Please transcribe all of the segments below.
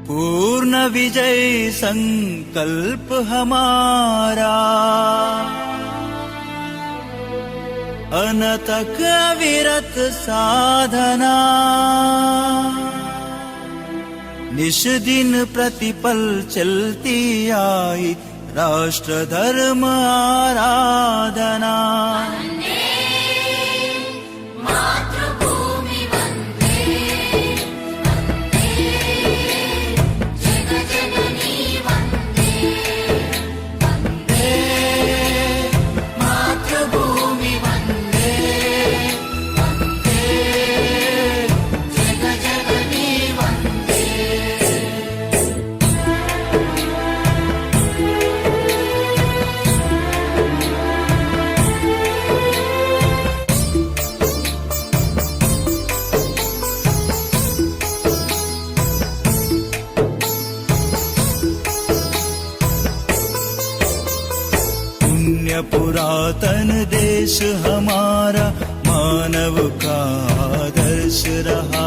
पूर्ण विजय संकल्प हमारा, अनतक अविरत साधना, निश दिन प्रतिपल चलती आई राष्ट्र धर्म आराधना। पुरातन देश हमारा मानव का आदर्श रहा,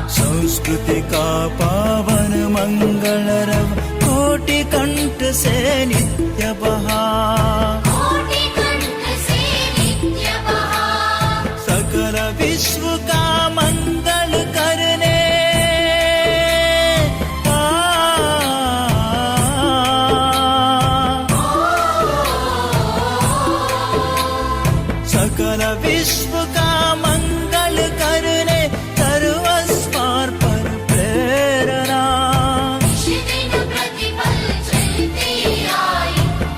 संस्कृति का पावन मंगल रव कोटि कंठ से नित्य बहा, सकल विश्व का मंगल करने सकल विश्व का मंगल करने सर्वस्वार पर प्रेरणा, दिन प्रतिपल चलती आई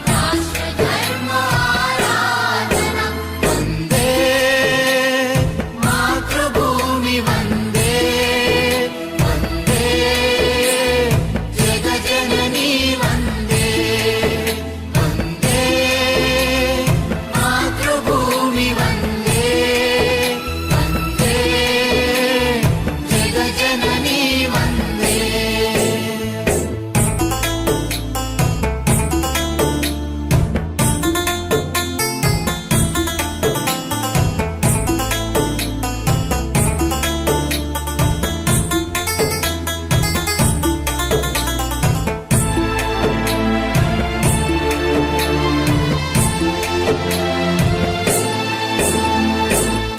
राष्ट्र धर्म आराधना। वंदे मातृभूमि वंदे, वंदे जगजननी वंदे, वंदे मातृभूमि वंदे, वंदे जगजननी वंदे।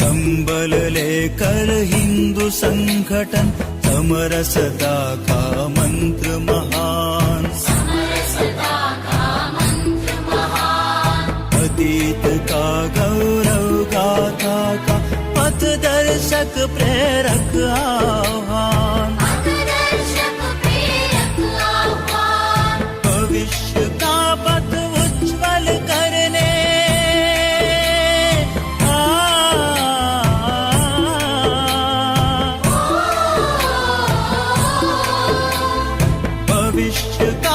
कंबल लेकर हिंदू संगठन समरसता का मंत्र महान, समरसता का मंत्र महान, अतीत का गौरव गाथा का पथदर्शक प्रेरक आह्वान, पथदर्शक प्रेरक आह्वान, भविष्य का पथ उज्ज्वल करने भविष्य का